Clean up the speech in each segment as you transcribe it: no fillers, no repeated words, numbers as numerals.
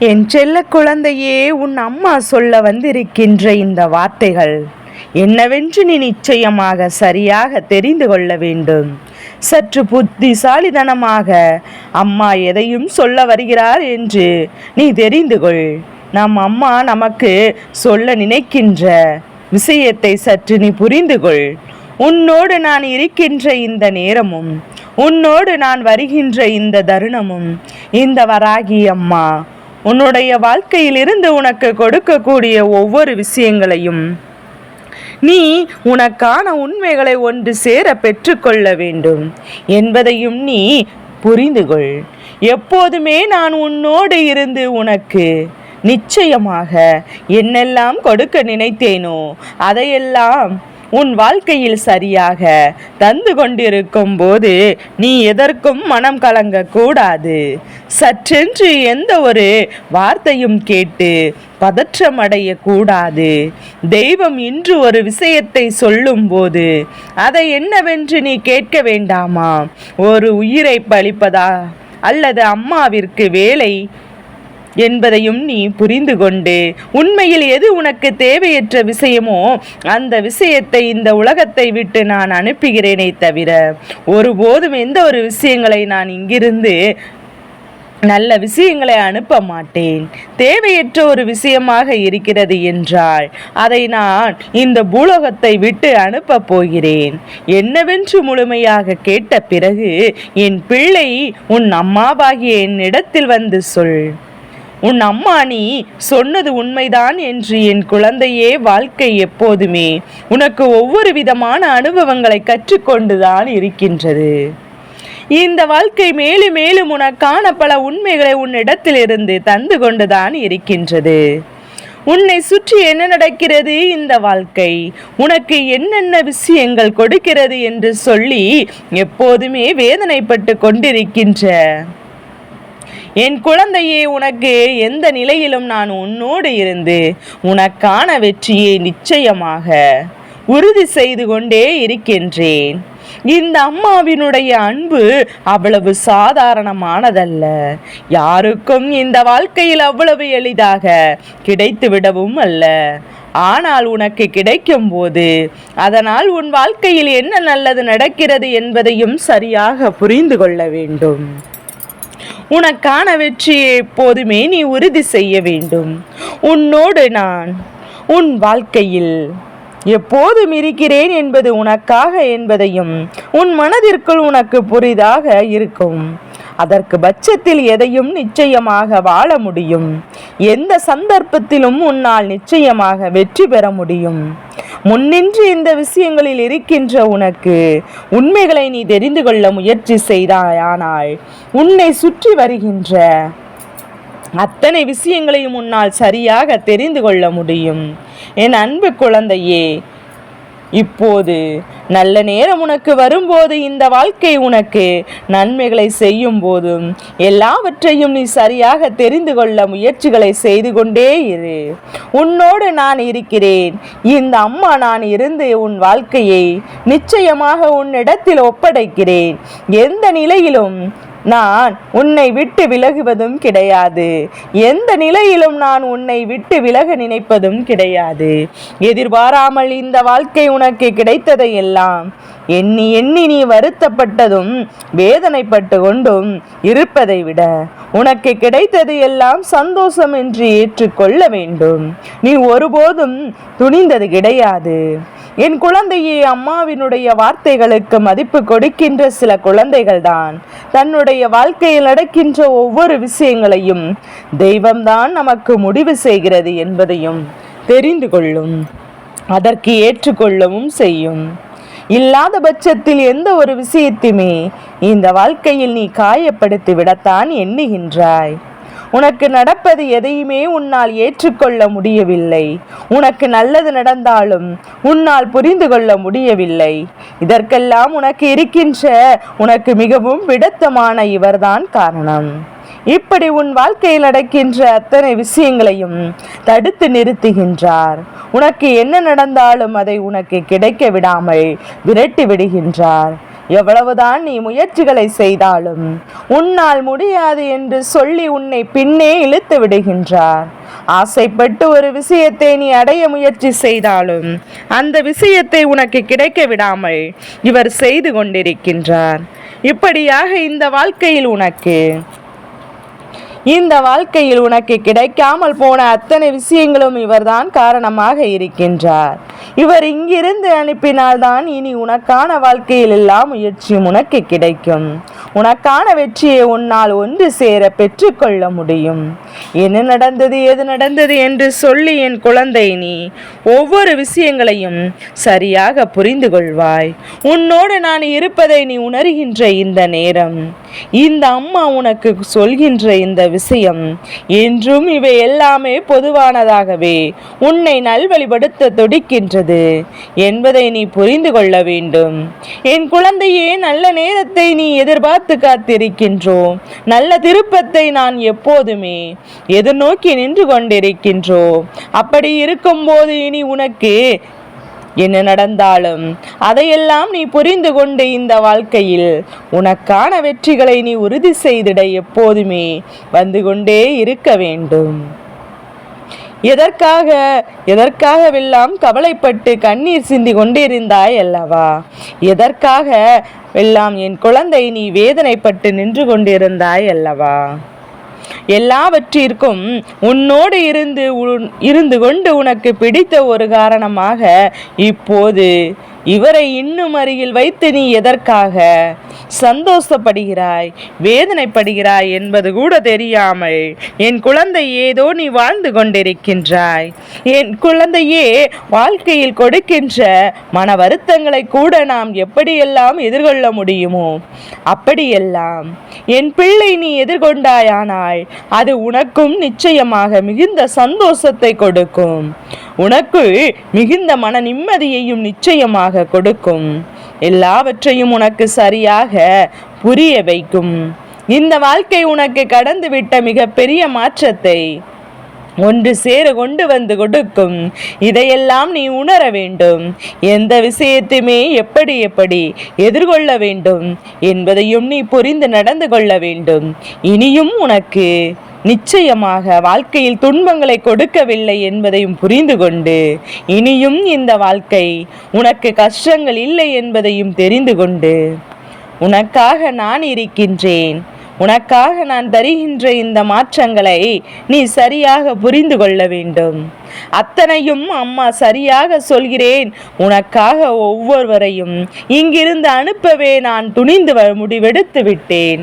என் செல்ல குழந்தையே, உன் அம்மா சொல்ல வந்திருக்கின்ற இந்த வார்த்தைகள் என்னவென்று நீ நிச்சயமாக சரியாக தெரிந்து கொள்ள வேண்டும். சற்று புத்திசாலித்தனமாக அம்மா எதையும் சொல்ல வருகிறார் என்று நீ தெரிந்து கொள். நம் அம்மா நமக்கு சொல்ல நினைக்கின்ற விஷயத்தை சற்று நீ புரிந்து கொள். உன்னோடு நான் இருக்கின்ற இந்த நேரமும், உன்னோடு நான் வருகின்ற இந்த தருணமும், இந்த வராகி அம்மா உன்னுடைய வாழ்க்கையில் இருந்து உனக்கு கொடுக்கக்கூடிய ஒவ்வொரு விஷயங்களையும் நீ உனக்கான உண்மைகளை ஒன்று சேர பெற்றுக்கொள்ள வேண்டும் என்பதையும் நீ புரிந்து கொள். எப்போதுமே நான் உன்னோடு இருந்து உனக்கு நிச்சயமாக என்னெல்லாம் கொடுக்க நினைத்தேனோ அதையெல்லாம் உன் வாழ்க்கையில் சரியாக தந்து கொண்டிருக்கும் போது நீ எதற்கும் மனம் கலங்க கூடாது. சற்றென்று எந்த ஒரு வார்த்தையும் கேட்டு பதற்றமடைய கூடாது. தெய்வம் இன்று ஒரு விஷயத்தை சொல்லும் போது அதை என்னவென்று நீ கேட்க வேண்டாமா? ஒரு உயிரை பழிப்பதா அல்லது அம்மாவிற்கு வேலை என்பதையும் நீ புரிந்து கொண்டு உண்மையில் எது உனக்கு தேவையற்ற விஷயமோ அந்த விஷயத்தை இந்த உலகத்தை விட்டு நான் அனுப்புகிறேனே தவிர ஒருபோதும் எந்த ஒரு விஷயங்களை நான் இங்கிருந்து நல்ல விஷயங்களை அனுப்ப மாட்டேன். தேவையற்ற ஒரு விஷயமாக இருக்கிறது என்றால் அதை நான் இந்த பூலோகத்தை விட்டு அனுப்ப போகிறேன். என்னவென்று முழுமையாக கேட்ட பிறகு என் பிள்ளை உன் அம்மாவாகிய என்னிடத்தில் வந்து சொல். உன் அம்மா நீ சொன்னது உண்மைதான் என்று என் குழந்தையே. வாழ்க்கை எப்போதுமே உனக்கு ஒவ்வொரு விதமான அனுபவங்களை கற்றுக்கொண்டுதான் இருக்கின்றது. இந்த வாழ்க்கை மேலும் மேலும் உனக்கான பல உண்மைகளை உன்னிடத்திலிருந்து தந்து கொண்டுதான் இருக்கின்றது. உன்னை சுற்றி என்ன நடக்கிறது, இந்த வாழ்க்கை உனக்கு என்னென்ன விஷயங்கள் கொடுக்கிறது என்று சொல்லி எப்போதுமே வேதனைப்பட்டு கொண்டிருக்கின்ற என் குழந்தையே, உனக்கு எந்த நிலையிலும் நான் உன்னோடு இருந்து உனக்கான வெற்றியை நிச்சயமாக உறுதி செய்து கொண்டே இருக்கின்றேன். இந்த அம்மாவினுடைய அன்பு அவ்வளவு சாதாரணமானதல்ல. யாருக்கும் இந்த வாழ்க்கையில் அவ்வளவு எளிதாக கிடைத்து விடவும் அல்ல. ஆனால் உனக்கு கிடைக்கும் போது அதனால் உன் வாழ்க்கையில் என்ன நல்லது நடக்கிறது என்பதையும் சரியாக புரிந்து கொள்ள வேண்டும். உனக்கான வெற்றியை எப்போதுமே நீ உறுதி செய்ய வேண்டும். உன்னோடு நான் உன் வாழ்க்கையில் எப்போதும் இருக்கிறேன் என்பது உனக்காக என்பதையும் உன் மனதிற்குள் உனக்கு புரிதாக இருக்கும். அதற்கு பட்சத்தில் எதையும் நிச்சயமாக வாழ முடியும். எந்த சந்தர்ப்பத்திலும் உன்னால் நிச்சயமாக வெற்றி பெற முடியும். முன்னின்று இந்த விஷயங்களில் இருக்கின்ற உனக்கு உண்மைகளை நீ தெரிந்து கொள்ள முயற்சி செய்தாயானால் உன்னை சுற்றி வருகின்ற அத்தனை விஷயங்களையும் உன்னால் சரியாக தெரிந்து கொள்ள முடியும். என் அன்பு குழந்தையே, இப்போது நல்ல நேரம் உனக்கு வரும்போது, இந்த வாழ்க்கை உனக்கு நன்மைகளை செய்யும் போதும் எல்லாவற்றையும் நீ சரியாக தெரிந்து கொள்ள முயற்சிகளை செய்து கொண்டே இரு. உன்னோடு நான் இருக்கிறேன். இந்த அம்மா நான் இருந்து உன் வாழ்க்கையை நிச்சயமாக உன்னிடத்தில் ஒப்படைக்கிறேன். எந்த நிலையிலும் நான் உன்னை விட்டு விலகுவதும் கிடையாது. எந்த நிலையிலும் நான் உன்னை விட்டு விலக நினைப்பதும் கிடையாது. எதிர்பாராமல் இந்த வாழ்க்கை உனக்கு கிடைத்ததை எல்லாம் எண்ணி எண்ணி நீ வருத்தப்பட்டதும் வேதனைப்பட்டு கொண்டும் இருப்பதை விட உனக்கு கிடைத்தது எல்லாம் சந்தோஷம் என்று ஏற்றுக்கொள்ள வேண்டும். நீ ஒருபோதும் துணிந்தது கிடையாது. என் குழந்தையே, அம்மாவினுடைய வார்த்தைகளுக்கு மதிப்பு கொடுக்கின்ற சில குழந்தைகள் தான் தன்னுடைய வாழ்க்கையில் நடக்கின்ற ஒவ்வொரு விஷயங்களையும் தெய்வம்தான் நமக்கு முடிவு செய்கிறது என்பதையும் தெரிந்து கொள்ளும். அதற்கு ஏற்றுக்கொள்ளவும் செய்யும். இல்லாத பட்சத்தில் எந்த ஒரு விஷயத்தையுமே இந்த வாழ்க்கையில் நீ காயப்படுத்தி விடத்தான் எண்ணுகின்றாய். உனக்கு நடப்பது எதையுமே உன்னால் ஏற்றுக்கொள்ள முடியவில்லை. உனக்கு நல்லது நடந்தாலும் உன்னால் புரிந்து கொள்ள முடியவில்லை. இதற்கெல்லாம் உனக்கு இருக்கின்ற உனக்கு மிகவும் பிடித்தமான இவர்தான் காரணம். இப்படி உன் வாழ்க்கையில் நடக்கின்ற அத்தனை விஷயங்களையும் தடுத்து நிறுத்துகின்றார். உனக்கு என்ன நடந்தாலும் அதை உனக்கு கிடைக்க விடாமல் விரட்டி விடுகின்றார். எவ்வளவுதான் நீ முயற்சிகளை செய்தாலும் உன்னால் முடியாது என்று சொல்லி உன்னை பின்னே இழுத்து விடுகின்றார். ஆசைப்பட்டு ஒரு விஷயத்தை நீ அடைய முயற்சி செய்தாலும் அந்த விஷயத்தை உனக்கு கிடைக்க விடாமல் இவர் செய்து கொண்டிருக்கின்றார். இப்படியாக இந்த வாழ்க்கையில் உனக்கு கிடைக்காமல் போன அத்தனை விஷயங்களும் இவர்தான் காரணமாக இருக்கின்றார். இவர் இங்கிருந்து அனுப்பினால்தான் இனி உனக்கான வாழ்க்கையில் எல்லா முயற்சியும் உனக்கு கிடைக்கும். உனக்கான வெற்றியை உன்னால் ஒன்று சேர பெற்றுக்கொள்ள முடியும். என்ன நடந்தது ஏது நடந்தது என்று சொல்லி என் குழந்தை, நீ ஒவ்வொரு விஷயங்களையும் சரியாக புரிந்து கொள்வாய். உன்னோடு நான் இருப்பதை நீ உணர்கின்ற இந்த நேரம், இந்த அம்மா உனக்கு சொல்கின்ற இந்த விஷயம் என்றும் இவை எல்லாமே பொதுவானதாகவே உன்னை நல்வழிப்படுத்த துடிக்கின்றது என்பதை நீ புரிந்து கொள்ள வேண்டும். என் குழந்தையே, நல்ல நேரத்தை நீ எதிர்பார்த்து காத்திருக்கின்றோம். நல்ல திருப்பத்தை நான் எப்போதுமே எதிர்நோக்கி நின்று கொண்டிருக்கின்றோம். அப்படி இருக்கும்போது இனி உனக்கு என்ன நடந்தாலும் அதையெல்லாம் நீ புரிந்து கொண்டு இந்த வாழ்க்கையில் உனக்கான வெற்றிகளை நீ உறுதி செய்திட எப்போதுமே வந்து கொண்டே இருக்க வேண்டும். எதற்காகவெல்லாம் கவலைப்பட்டு கண்ணீர் சிந்தி கொண்டிருந்தாய் அல்லவா? எதற்காக எல்லாம் என் குழந்தை நீ வேதனைப்பட்டு நின்று கொண்டிருந்தாய் அல்லவா? எல்லாவற்றிற்கும் உன்னோடு இருந்து கொண்டு உனக்கு பிடித்த ஒரு காரணமாக இப்போது இவரை இன்னும் அருகில் வைத்து நீ எதற்காக சந்தோஷப்படுகிறாய், வேதனைப்படுகிறாய் என்பது கூட தெரியாமல் என் குழந்தை ஏதோ நீ வாழ்ந்து கொண்டிருக்கின்றாய். என் குழந்தையே, வாழ்க்கையில் கொடுக்கின்ற மன வருத்தங்களை கூட நாம் எப்படியெல்லாம் எதிர்கொள்ள முடியுமோ அப்படியெல்லாம் என் பிள்ளை நீ எதிர்கொண்டாயானால் அது உனக்கும் நிச்சயமாக மிகுந்த சந்தோஷத்தை கொடுக்கும். உனக்கு மிகுந்த மன நிம்மதியையும் நிச்சயமாக கொடுக்கும். எல்லாவற்றையும் உனக்கு சரியாக புரிய வைக்கும். இந்த வாழ்க்கை உனக்கு கடந்துவிட்ட மிகப்பெரிய மாற்றத்தை ஒன்று சேர கொண்டு வந்து கொடுக்கும். இதையெல்லாம் நீ உணர வேண்டும். எந்த விஷயத்தையுமே எப்படி எதிர்கொள்ள வேண்டும் என்பதையும் நீ புரிந்து நடந்து கொள்ள வேண்டும். இனியும் உனக்கு நிச்சயமாக வாழ்க்கையில் துன்பங்களை கொடுக்கவில்லை என்பதையும் புரிந்து கொண்டு, இனியும் இந்த வாழ்க்கை உனக்கு கஷ்டங்கள் இல்லை என்பதையும் தெரிந்து கொண்டு, உனக்காக நான் இருக்கின்றேன், உனக்காக நான் தருகின்ற இந்த மாற்றங்களை நீ சரியாக புரிந்து கொள்ள வேண்டும். அத்தனையும் அம்மா சரியாக சொல்கிறேன். உனக்காக ஒவ்வொருவரையும் இங்கிருந்து அனுப்பவே நான் துணிந்து முடிவெடுத்து விட்டேன்.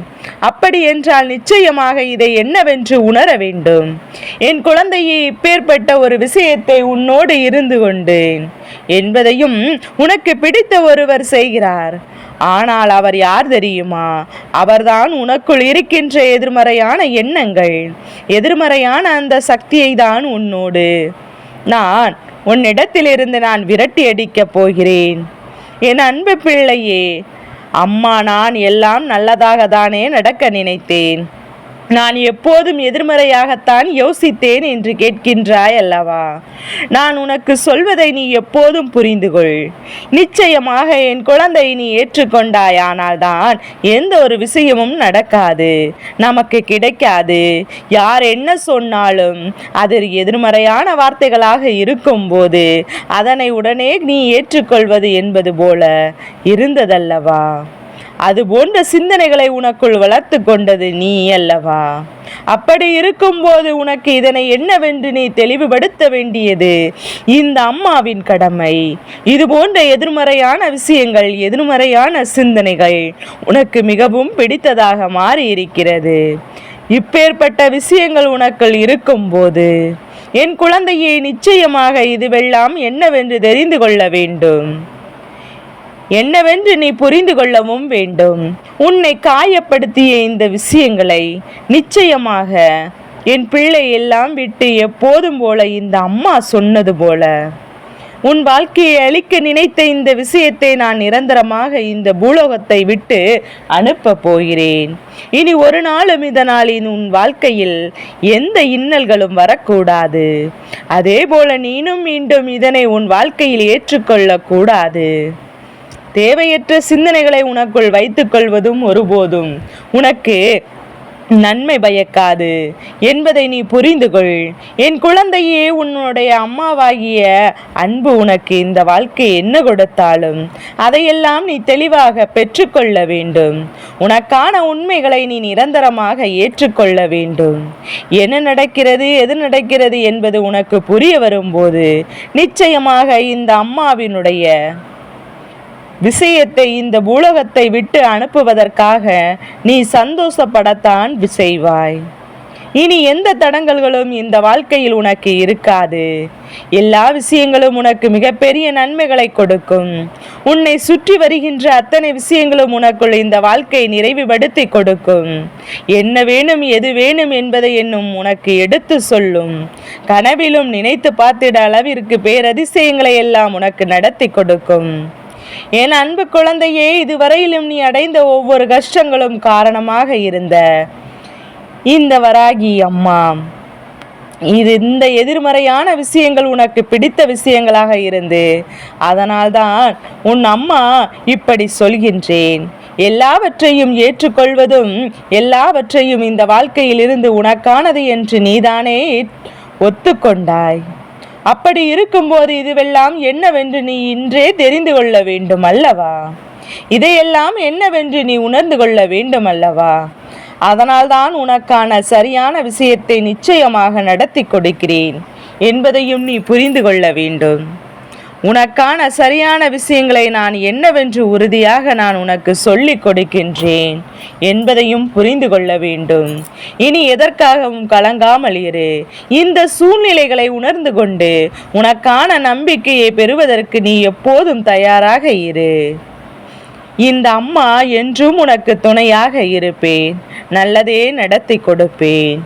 அப்படி என்றால் நிச்சயமாக இதை என்னவென்று உணர வேண்டும். என் குழந்தையை இப்பேற்பட்ட ஒரு விஷயத்தை உன்னோடு இருந்து கொண்டேன் என்பதையும் உனக்கு பிடித்த ஒருவர் செய்கிறார். ஆனால் அவர் யார் தெரியுமா? அவர்தான் உனக்குள் இருக்கின்ற எதிர்மறையான எண்ணங்கள், எதிர்மறையான அந்த சக்தியை தான் உன்னோடு உன்னிடத்திலிருந்து நான் விரட்டி அடிக்கப் போகிறேன். என் அன்பு பிள்ளையே, அம்மா நான் எல்லாம் நல்லதாக தானே நடக்க நினைத்தேன். நான் எப்போதும் எதிர்மறையாகத்தான் யோசித்தேன் என்று கேட்கின்றாய் அல்லவா? நான் உனக்கு சொல்வதை நீ எப்போதும் புரிந்து கொள். நிச்சயமாக என் குழந்தை நீ ஏற்றுக்கொண்டாயானால் தான் எந்த ஒரு விஷயமும் நடக்காது, நமக்கு கிடைக்காது. யார் என்ன சொன்னாலும் அது எதிர்மறையான வார்த்தைகளாக இருக்கும்போது அதனை உடனே நீ ஏற்றுக்கொள்வது என்பது போல இருந்ததல்லவா? அது போன்ற சிந்தனைகளை உனக்குள் வளர்த்து கொண்டது நீ அல்லவா? அப்படி இருக்கும்போது உனக்கு இதனை என்னவென்று நீ தெளிவுபடுத்த வேண்டியது இந்த அம்மாவின் கடமை. இது போன்ற எதிர்மறையான விஷயங்கள், எதிர்மறையான சிந்தனைகள் உனக்கு மிகவும் பிடித்ததாக மாறி இருக்கிறது. இப்பேற்பட்ட விஷயங்கள் உனக்குள் இருக்கும்போது என் குழந்தையை நிச்சயமாக இதுவெல்லாம் என்னவென்று தெரிந்து கொள்ள வேண்டும், என்னவென்று நீ புரிந்து கொள்ளவும் வேண்டும். உன்னை காயப்படுத்திய இந்த விஷயங்களை நிச்சயமாக என் பிள்ளை எல்லாம் விட்டு எப்போதும் போல இந்த அம்மா சொன்னது போல உன் வாழ்க்கையை அழிக்க நினைத்த இந்த விஷயத்தை நான் நிரந்தரமாக இந்த பூலோகத்தை விட்டு அனுப்ப போகிறேன். இனி ஒரு நாளும் இதனால் உன் வாழ்க்கையில் எந்த இன்னல்களும் வரக்கூடாது. அதே போல நீனும் மீண்டும் இதனை உன் வாழ்க்கையில் ஏற்றுக்கொள்ள கூடாது. தேவையற்ற சிந்தனைகளை உனக்குள் வைத்துக் கொள்வதும் ஒருபோதும் உனக்கு நன்மை பயக்காது என்பதை நீ புரிந்து கொள். என் குழந்தையே, உன்னுடைய அம்மாவாகிய அன்பு உனக்கு இந்த வாழ்க்கை என்ன கொடுத்தாலும் அதையெல்லாம் நீ தெளிவாக பெற்றுக்கொள்ள வேண்டும். உனக்கான உண்மைகளை நீ நிரந்தரமாக ஏற்றுக்கொள்ள வேண்டும். என்ன நடக்கிறது, எது நடக்கிறது என்பது உனக்கு புரிய வரும்போது நிச்சயமாக இந்த அம்மாவினுடைய விஷயத்தை இந்த பூலோகத்தை விட்டு அனுப்புவதற்காக நீ சந்தோஷப்படத்தான் செய்வாய். இனி எந்த தடங்கல்களும் இந்த வாழ்க்கையில் உனக்கு இருக்காது. எல்லா விஷயங்களும் உனக்கு மிகப்பெரிய நன்மைகளை கொடுக்கும். உன்னை சுற்றி வருகின்ற அத்தனை விஷயங்களும் உனக்குள் இந்த வாழ்க்கையை நிறைவுபடுத்தி கொடுக்கும். என்ன வேணும், எது வேணும் என்பதை என்னும் உனக்கு எடுத்து சொல்லும். கனவிலும் நினைத்து பார்த்திட அளவிற்கு பேரதிசயங்களை எல்லாம் உனக்கு நடத்தி கொடுக்கும். என் அன்பு குழந்தையே, இதுவரையிலும் நீ அடைந்த ஒவ்வொரு கஷ்டங்களும் காரணமாக இருந்த இந்த வராகி அம்மா, இந்த எதிர்மறையான விஷயங்கள் உனக்கு பிடித்த விஷயங்களாக இருந்து அதனால்தான் உன் அம்மா இப்படி சொல்கின்றேன். எல்லாவற்றையும் ஏற்றுக்கொள்வதும் எல்லாவற்றையும் இந்த வாழ்க்கையில் இருந்து உனக்கானது என்று நீதானே ஒத்துக்கொண்டாய். அப்படி இருக்கும்போது இதுவெல்லாம் என்னவென்று நீ இன்றே தெரிந்து கொள்ள வேண்டும் அல்லவா? இதையெல்லாம் என்னவென்று நீ உணர்ந்து கொள்ள வேண்டும் அல்லவா? அதனால்தான் உனக்கான சரியான விஷயத்தை நிச்சயமாக நடத்தி கொடுக்கிறேன் என்பதையும் நீ புரிந்து கொள்ள வேண்டும். உனக்கான சரியான விஷயங்களை நான் என்னவென்று உறுதியாக நான் உனக்கு சொல்லிக் கொடுக்கின்றேன் என்பதையும் புரிந்து கொள்ள வேண்டும். இனி எதற்காகவும் கலங்காமல் இரு. இந்த சூழ்நிலைகளை உணர்ந்து கொண்டு உனக்கான நம்பிக்கையை பெறுவதற்கு நீ எப்போதும் தயாராக இரு. இந்த அம்மா என்றும் உனக்கு துணையாக இருப்பேன். நல்லதே நடத்தி கொடுப்பேன்.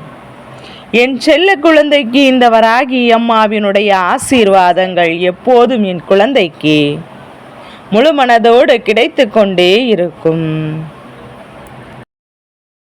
என் செல்ல குழந்தைக்கு இந்த வராகி அம்மாவினுடைய ஆசீர்வாதங்கள் எப்போதும் என் குழந்தைக்கு முழு மனதோடு கிடைத்து கொண்டே இருக்கும்.